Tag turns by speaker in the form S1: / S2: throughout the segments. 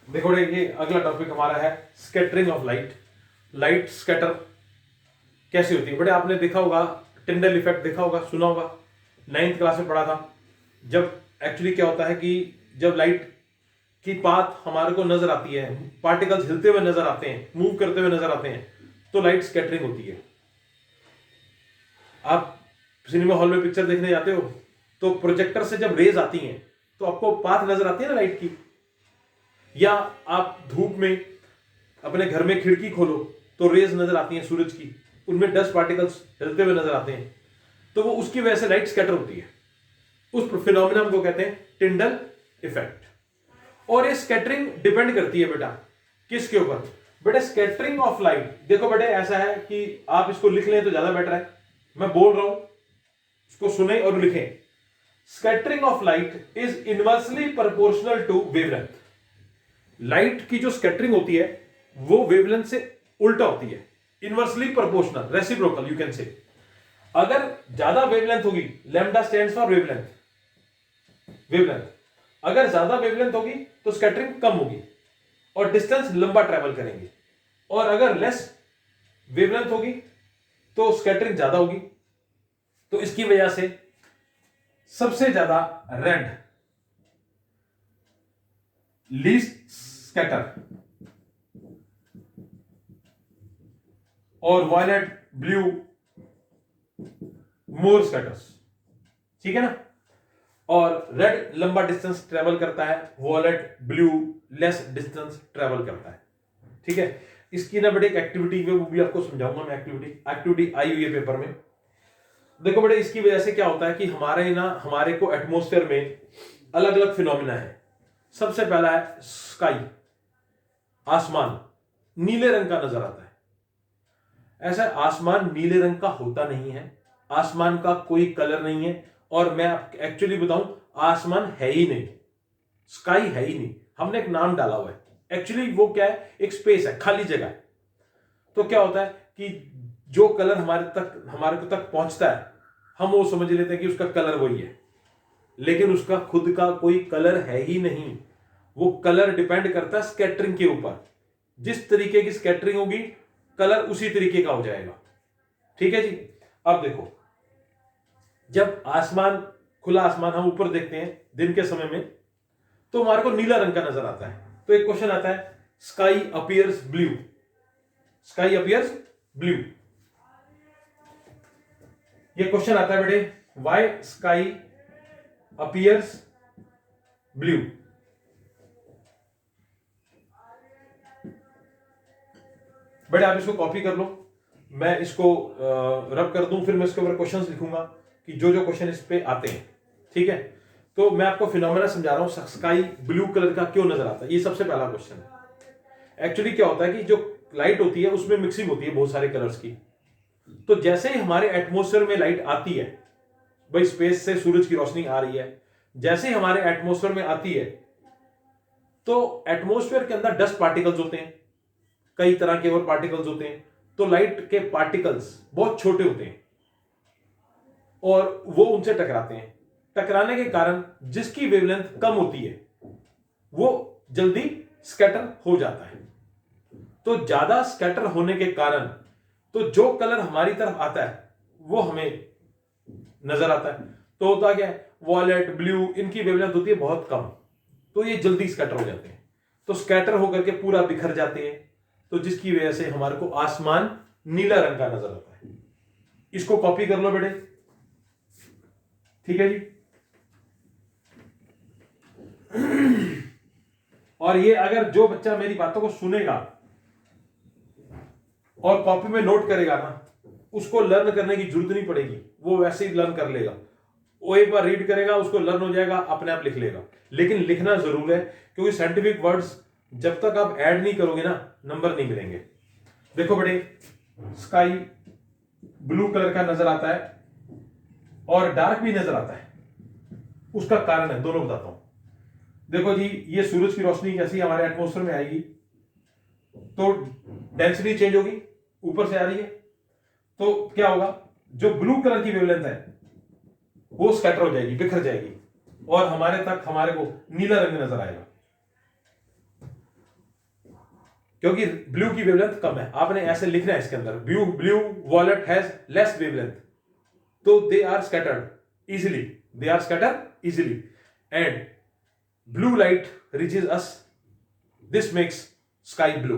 S1: देखो ये अगला टॉपिक हमारा है scattering of light. Light scatter कैसी होती है? बड़े आपने देखा होगा, टिंडल इफेक्ट देखा होगा, सुना होगा, 9th क्लास में पढ़ा था। जब एक्चुअली क्या होता है कि जब लाइट की पाथ हमारे को नजर आती है, पार्टिकल्स हिलते हुए नजर आते हैं, मूव करते हुए नजर आते हैं, तो लाइट स्कैटरिंग होती है। आप सिनेमा हॉल में पिक्चर देखने जाते हो तो प्रोजेक्टर से जब रेज आती हैं तो आपको पाथ नजर आती है ना लाइट की। या आप धूप में अपने घर में खिड़की खोलो तो रेज नजर आती हैं सूरज की, उनमें डस्ट पार्टिकल्स हिलते हुए नजर आते हैं, तो वो उसकी वजह से लाइट स्कैटर होती है। उस फिनोमिना को कहते हैं टिंडल इफेक्ट। और ये स्कैटरिंग डिपेंड करती है बेटा किसके ऊपर? बेटा स्कैटरिंग ऑफ लाइट, देखो बेटे ऐसा है कि आप इसको लिख लें तो ज्यादा बेटर है। मैं बोल रहा हूं, इसको सुने और लिखें। Scattering of light is inversely proportional to wavelength. Light की जो स्कैटरिंग होती है वो वेवलेंथ से उल्टा होती है, inversely proportional, reciprocal you can say. अगर ज्यादा वेवलेंथ होगी, lambda stands for wavelength, wavelength अगर ज्यादा वेवलेंथ होगी तो स्कैटरिंग कम होगी और डिस्टेंस लंबा ट्रेवल करेंगे। और अगर लेस वेवलेंथ होगी तो स्कैटरिंग ज्यादा होगी। तो इसकी वजह से सबसे ज्यादा रेड, लीस्ट स्कैटर, और वायलेट ब्लू मोर स्कैटर्स, ठीक है ना। और रेड लंबा डिस्टेंस ट्रेवल करता है, violet blue less distance travel करता है, ठीक है। इसकी ना बड़े एक एक्टिविटी में वो भी आपको समझाऊंगा मैं। एक्टिविटी आई हुई है पेपर में। देखो बड़े इसकी वजह से क्या होता है कि हमारे को एटमॉस्फेयर में अलग अलग फिनोमिना है। सबसे पहला है स्काई, आसमान नीले रंग का नजर आता है। ऐसा आसमान नीले रंग का होता नहीं है, आसमान का कोई कलर नहीं है। और मैं एक्चुअली बताऊं, आसमान है ही नहीं, स्काई है ही नहीं, हमने एक नाम डाला हुआ है। एक्चुअली वो क्या है, एक स्पेस है, खाली जगह है। तो क्या होता है कि जो कलर हमारे को तक पहुंचता है, हम वो समझ लेते हैं कि उसका कलर वही है, लेकिन उसका खुद का कोई कलर है ही नहीं। वो कलर डिपेंड करता है स्कैटरिंग के ऊपर। जिस तरीके की स्कैटरिंग होगी कलर उसी तरीके का हो जाएगा, ठीक है जी। अब देखो, जब आसमान, खुला आसमान हम ऊपर देखते हैं दिन के समय में तो हमारे को नीला रंग का नजर आता है। तो एक क्वेश्चन आता है, sky appears blue, sky appears blue. ये क्वेश्चन आता है बेटे, व्हाई स्काई अपीयर्स ब्लू। बेटे आप इसको कॉपी कर लो, मैं इसको रब कर दूं, फिर मैं इसके ऊपर क्वेश्चंस लिखूंगा कि जो जो क्वेश्चन इस पे आते हैं, ठीक है। तो मैं आपको फिनोमेना समझा रहा हूं, स्काई ब्लू कलर का क्यों नजर आता है। ये सबसे पहला क्वेश्चन है। एक्चुअली क्या होता है कि जो लाइट होती है उसमें मिक्सिंग होती है बहुत सारे कलर्स की। तो जैसे ही हमारे एटमॉस्फेयर में लाइट आती है, भाई स्पेस से सूरज की रोशनी आ रही है, जैसे ही हमारे एटमॉस्फेयर में आती है तो एटमॉस्फेयर के अंदर डस्ट पार्टिकल्स होते हैं, कई तरह के और पार्टिकल्स होते हैं। तो लाइट के पार्टिकल्स बहुत छोटे होते हैं और वो उनसे टकराते हैं। टकराने के कारण जिसकी वेवलेंथ कम होती है वो जल्दी स्कैटर हो जाता है। तो ज्यादा स्कैटर होने के कारण तो जो कलर हमारी तरफ आता है वो हमें नजर आता है। तो होता क्या है, वॉयलेट ब्लू, इनकी वेवलेंथ होती है बहुत कम, तो ये जल्दी स्कैटर हो जाते हैं। तो स्कैटर होकर के पूरा बिखर जाते हैं, तो जिसकी वजह से हमारे को आसमान नीला रंग का नजर आता है। इसको कॉपी कर लो बेटे, ठीक है जी। और ये अगर जो बच्चा मेरी बातों को सुनेगा और कॉपी में नोट करेगा ना, उसको लर्न करने की जरूरत नहीं पड़ेगी, वो वैसे ही लर्न कर लेगा। वो एक बार रीड करेगा, उसको लर्न हो जाएगा, अपने आप लिख लेगा। लेकिन लिखना जरूर है, क्योंकि साइंटिफिक वर्ड्स जब तक आप ऐड नहीं करोगे ना, नंबर नहीं मिलेंगे। देखो बेटे, स्काई ब्लू कलर का नजर आता है और डार्क भी नजर आता है। उसका कारण है, दोनों बताता हूं। देखो जी, ये सूरज की रोशनी जैसे ही हमारे एटमॉस्फेयर में आएगी तो डेंसिटी चेंज होगी, ऊपर से आ रही है, तो क्या होगा, जो ब्लू कलर की वेवलेंथ है वो स्कैटर हो जाएगी, बिखर जाएगी, और हमारे को नीला रंग नजर आएगा। क्योंकि ब्लू की वेवलेंथ कम है। आपने ऐसे लिखना है इसके अंदर, blue violet has less wavelength, तो they are scattered easily and blue light reaches us, this makes sky blue.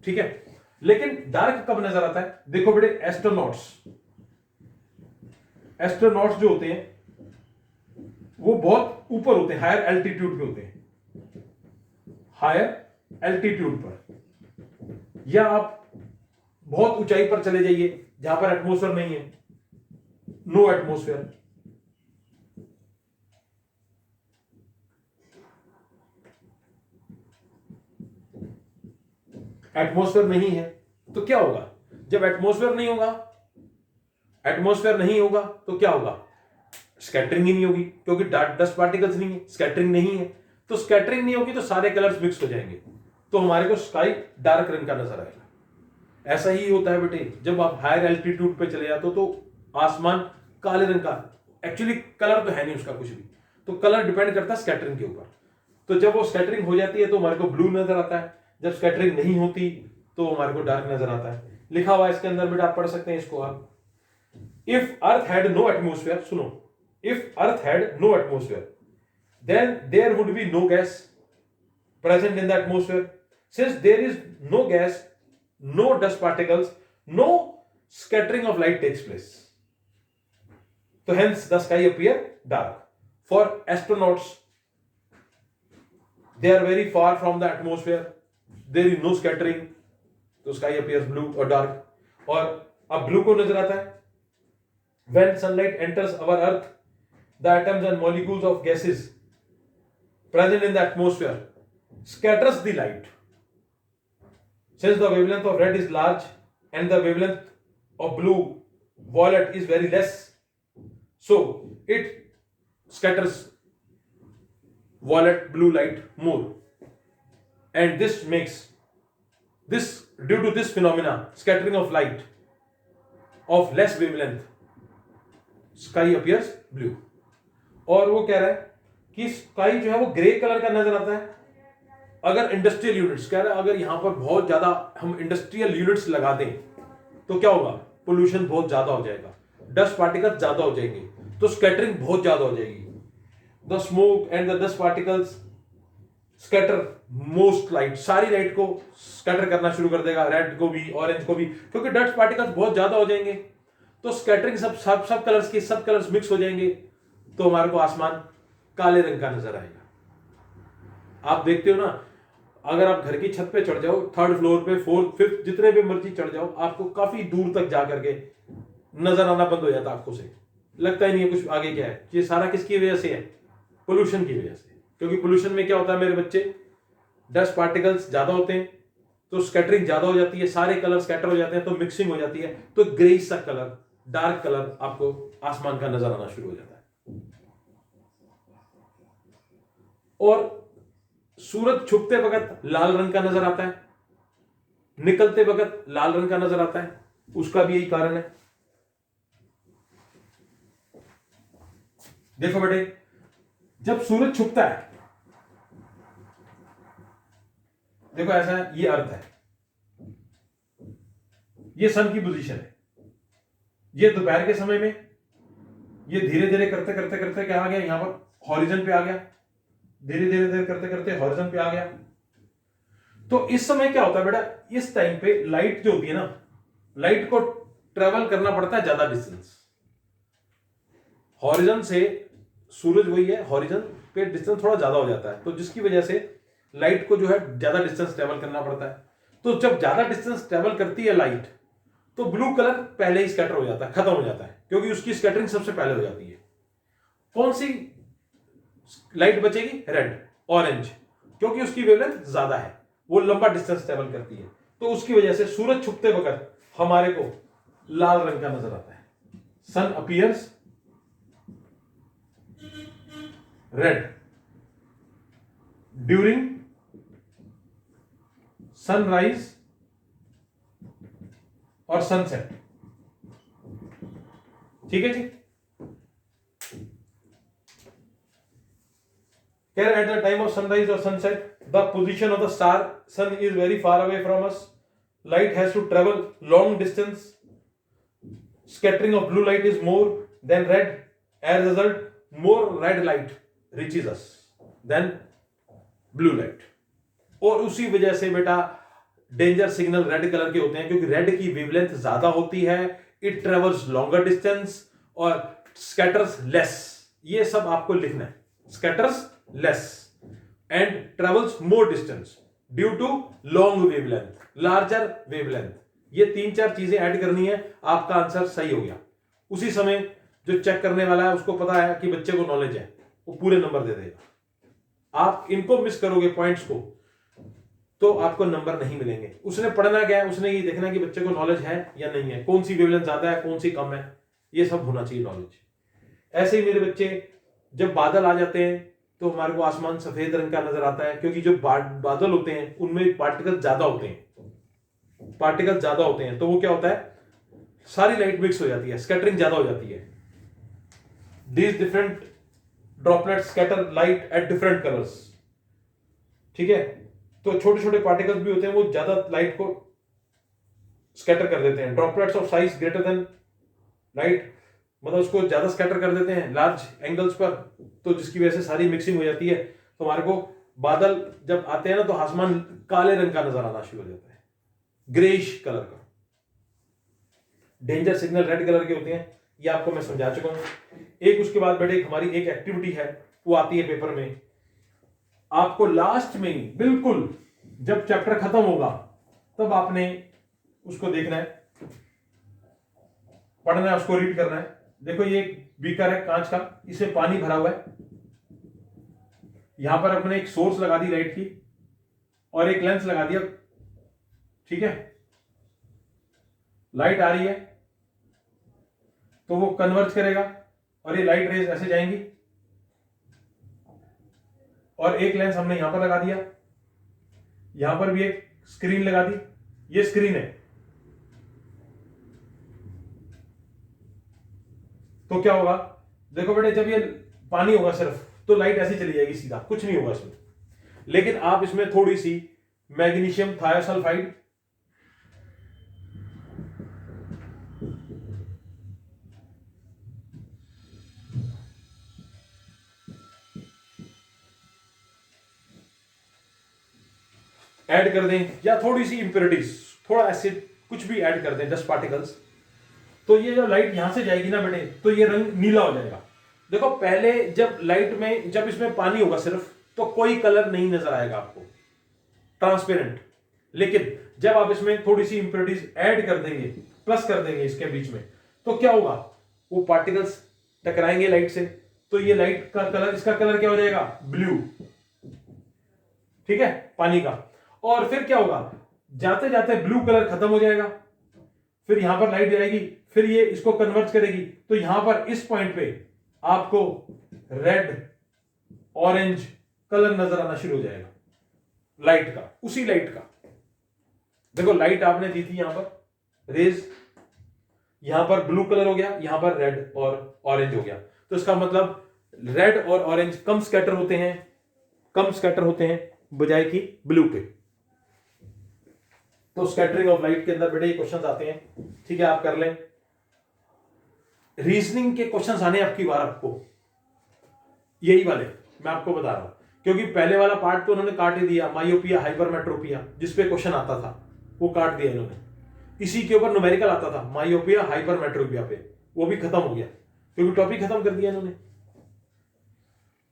S1: ठीक है, लेकिन डार्क कब नजर आता है? देखो बेटे, एस्ट्रोनॉट्स जो होते हैं वो बहुत ऊपर होते हैं, हायर एल्टीट्यूड पे होते हैं, हायर एल्टीट्यूड पर, या आप बहुत ऊंचाई पर चले जाइए जहां पर एटमॉस्फेयर नहीं है, नो एटमॉस्फेयर। एटमॉस्फेयर नहीं है तो क्या होगा? जब एटमॉस्फेयर नहीं होगा तो क्या होगा? स्कैटरिंग ही नहीं होगी, क्योंकि डस्ट पार्टिकल्स नहीं है, स्कैटरिंग नहीं है। तो स्कैटरिंग नहीं होगी तो सारे कलर्स मिक्स हो जाएंगे, तो हमारे को स्काई डार्क रंग का नजर आएगा। ऐसा ही होता है बेटे, जब आप हायर एल्टीट्यूड पे चले जाते हो तो आसमान काले रंग का, एक्चुअली कलर तो है नहीं उसका कुछ भी, तो कलर डिपेंड करता है स्कैटरिंग के ऊपर। तो जब वो स्कैटरिंग हो जाती है तो हमारे को ब्लू नजर आता है, जब स्कैटरिंग नहीं होती तो हमारे को डार्क नजर आता है। लिखा हुआ है इसके अंदर बेटा, आप पढ़ सकते हैं इसको आप। If earth had no atmosphere, सुनो, if earth had no atmosphere then there would be no gas present in the atmosphere. Since there is no gas, no dust particles, no scattering of light takes place. So hence the sky appear dark. For astronauts, they are very far from the atmosphere, there is no scattering, so sky appears blue or dark. और अब blue को नजर आता है when sunlight enters our earth, the atoms and molecules of gases present in the atmosphere scatters the light. Since the wavelength of red is large and the wavelength of blue violet is very less, so it scatters violet blue light more, and this makes this, due to this phenomena, scattering of light of less wavelength, sky appears blue. और वो कह रहा है कि sky जो है वो grey colour का नजर आता है अगर इंडस्ट्रियल यूनिट्स, कह रहा है अगर यहां पर बहुत ज्यादा हम इंडस्ट्रियल यूनिट्स लगा दें तो क्या होगा? पोल्यूशन बहुत ज्यादा हो जाएगा, डस्ट पार्टिकल्स ज्यादा हो जाएंगे, तो स्कैटरिंग बहुत ज्यादा हो जाएगी। The smoke and the dust particles scatter most light, सारी लाइट को स्कैटर करना शुरू कर देगा, रेड को भी, ऑरेंज को भी, क्योंकि डस्ट पार्टिकल्स बहुत ज्यादा हो जाएंगे, तो स्कैटरिंग सब कलर्स मिक्स हो जाएंगे, तो हमारे को आसमान काले रंग का नजर आएगा। आप देखते हो ना, अगर आप घर की छत पे चढ़ जाओ, थर्ड फ्लोर पे, फोर्थ, फिफ्थ, जितने भी मर्जी चढ़ जाओ, आपको काफी दूर तक जा करके नजर आना बंद हो जाता है आंखों से, लगता ही नहीं है कुछ आगे क्या है। ये सारा किसकी वजह से है? पोल्यूशन की वजह से। क्योंकि पोल्यूशन में क्या होता है मेरे बच्चे, डस्ट पार्टिकल्स ज्यादा होते हैं तो स्कैटरिंग ज्यादा हो जाती है, सारे कलर स्कैटर हो जाते हैं, तो मिक्सिंग हो जाती है, तो ग्रेइश सा कलर, डार्क कलर आपको आसमान का नजर आना शुरू हो जाता है। और सूरज छुपते वक्त लाल रंग का नजर आता है, निकलते वक्त लाल रंग का नजर आता है, उसका भी यही कारण है। देखो बेटे, जब सूरज छुपता है, देखो ऐसा है, ये अर्थ है, ये सन की पोजीशन है, ये दोपहर के समय में ये धीरे धीरे करते करते करते क्या आ गया, यहां पर हॉरिजन पे आ गया, धीरे धीरे धीरे करते करते हॉरिजन पे आ गया। तो इस समय क्या होता है बेटा, इस टाइम पे लाइट जो होती है ना, लाइट को ट्रेवल करना पड़ता है ज्यादा डिस्टेंस, हॉरिजन से, सूरज वही है, हॉरिजन पे डिस्टेंस थोड़ा ज्यादा हो जाता है, तो जिसकी वजह से लाइट को जो है ज्यादा डिस्टेंस ट्रेवल करना पड़ता है। तो जब ज्यादा डिस्टेंस ट्रेवल करती है लाइट, तो ब्लू कलर पहले ही स्कैटर हो जाता है, खत्म हो जाता है, क्योंकि उसकी स्कैटरिंग सबसे पहले हो जाती है। कौन सी लाइट बचेगी? रेड, ऑरेंज, क्योंकि उसकी वेवलेंथ ज्यादा है, वो लंबा डिस्टेंस ट्रेवल करती है, तो उसकी वजह से सूरज छुपते वक्त हमारे को लाल रंग का नजर आता है। सन अपीयर्स रेड ड्यूरिंग सनराइज और सनसेट। ठीक है जी, कह रहे at the time of sunrise और sunset the position of the star, sun is very far away from us. Light has to travel long distance. Scattering of blue light is more than red. As a result, more red light reaches us than blue light. और उसी वजह से बेटा danger signal red colour के होते हैं, क्योंकि red की वेवलेंथ ज्यादा होती है, इट ट्रेवल्स लॉन्गर डिस्टेंस और स्कैटर्स लेस. ये सब आपको लिखना है. Scatters less and travels more distance due to long wavelength, larger wavelength. ये 3-4 चीजें ऐड करनी है, आपका आंसर सही हो गया. उसी समय जो चेक करने वाला है उसको पता है कि बच्चे को नॉलेज है, वो पूरे नंबर दे देगा. आप इनको मिस करोगे पॉइंट्स को तो आपको नंबर नहीं मिलेंगे. उसने पढ़ना क्या है, उसने ये देखना है कि बच्चे को नॉलेज है या नहीं है, कौन सी वेवलेंथ ज्यादा है, कौन सी कम है, ये सब होना चाहिए नॉलेज. ऐसे ही मेरे बच्चे, जब बादल आ जाते हैं तो हमारे को आसमान सफेद रंग का नजर आता है, क्योंकि जो बादल होते हैं उनमें पार्टिकल ज्यादा होते हैं. पार्टिकल ज्यादा होते हैं तो वो क्या होता है, सारी लाइट मिक्स हो जाती है, स्कैटरिंग ज्यादा हो जाती है. These different droplets scatter light at different colors. ठीक है, तो छोटे छोटे पार्टिकल्स भी होते हैं, वो ज्यादा लाइट को स्कैटर कर देते हैं. Droplets of size greater than light, मतलब उसको ज्यादा स्कैटर कर देते हैं लार्ज एंगल्स पर, तो जिसकी वजह से सारी मिक्सिंग हो जाती है. तो हमारे को बादल जब आते हैं ना तो आसमान काले रंग का नजर आना शुरू हो जाता है, ग्रेइश कलर का. डेंजर सिग्नल रेड कलर के होते हैं, ये आपको मैं समझा चुका हूं. एक उसके बाद बेटे हमारी एक एक्टिविटी है, वो आती है पेपर में. आपको लास्ट में बिल्कुल जब चैप्टर खत्म होगा तब आपने उसको देखना है, पढ़ना है, उसको रीड करना है. देखो ये एक बीकर है कांच का, इसमें पानी भरा हुआ है. यहां पर अपने एक सोर्स लगा दी लाइट की और एक लेंस लगा दिया. ठीक है, लाइट आ रही है तो वो कन्वर्ज करेगा और ये लाइट रेज ऐसे जाएंगी. और एक लेंस हमने यहां पर लगा दिया, यहां पर भी एक स्क्रीन लगा दी. ये स्क्रीन है, तो क्या होगा, देखो बेटे जब ये पानी होगा सिर्फ तो लाइट ऐसी चली जाएगी सीधा, कुछ नहीं होगा इसमें. लेकिन आप इसमें थोड़ी सी मैग्नीशियम थायोसल्फाइड ऐड कर दें, या थोड़ी सी इंप्योरिटीज, थोड़ा एसिड, कुछ भी ऐड कर दें, डस्ट पार्टिकल्स, तो ये जो लाइट यहां से जाएगी ना बेटे तो ये रंग नीला हो जाएगा. देखो पहले जब लाइट में, जब इसमें पानी होगा सिर्फ तो कोई कलर नहीं नजर आएगा आपको, ट्रांसपेरेंट. लेकिन जब आप इसमें थोड़ी सी इंप्योरिटीज ऐड कर देंगे, प्लस कर देंगे इसके बीच में, तो क्या होगा, वो पार्टिकल्स टकराएंगे लाइट से, तो ये लाइट का कलर, इसका कलर क्या हो जाएगा, ब्लू. ठीक है, पानी का. और फिर क्या होगा, जाते जाते ब्लू कलर खत्म हो जाएगा, फिर यहां पर लाइट जाएगी, फिर ये इसको कन्वर्ट करेगी, तो यहां पर इस पॉइंट पे आपको रेड ऑरेंज कलर नजर आना शुरू हो जाएगा लाइट का, उसी लाइट का. देखो लाइट आपने दी थी यहां पर रेज, यहां पर ब्लू कलर हो गया, यहां पर रेड और ऑरेंज हो गया. तो इसका मतलब रेड और ऑरेंज कम स्कैटर होते हैं, कम स्कैटर होते हैं बजाय की ब्लू के. तो स्कैटरिंग ऑफ लाइट के अंदर बेटे ये क्वेश्चंस आते हैं. ठीक है, आप कर लें. रीजनिंग के क्वेश्चंस आने आपकी बार, आपको यही वाले मैं आपको बता रहा हूं, क्योंकि पहले वाला पार्ट तो उन्होंने काट ही दिया, मायोपिया हाइपरमेट्रोपिया जिसपे क्वेश्चन आता था वो काट दिया इन्होंने. इसी के ऊपर न्यूमेरिकल आता था, मायोपिया हाइपरमेट्रोपिया पे, वो भी खत्म हो गया क्योंकि टॉपिक खत्म कर दिया इन्होंने.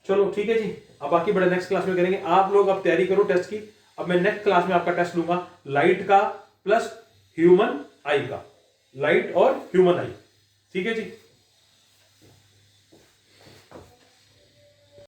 S1: चलो ठीक है जी, अब बाकी बड़े नेक्स्ट क्लास में करेंगे. आप लोग अब तैयारी करो टेस्ट की. अब मैं नेक्स्ट क्लास में आपका टेस्ट लूंगा लाइट का प्लस ह्यूमन आई का, लाइट और ह्यूमन आई. ठीक है जी.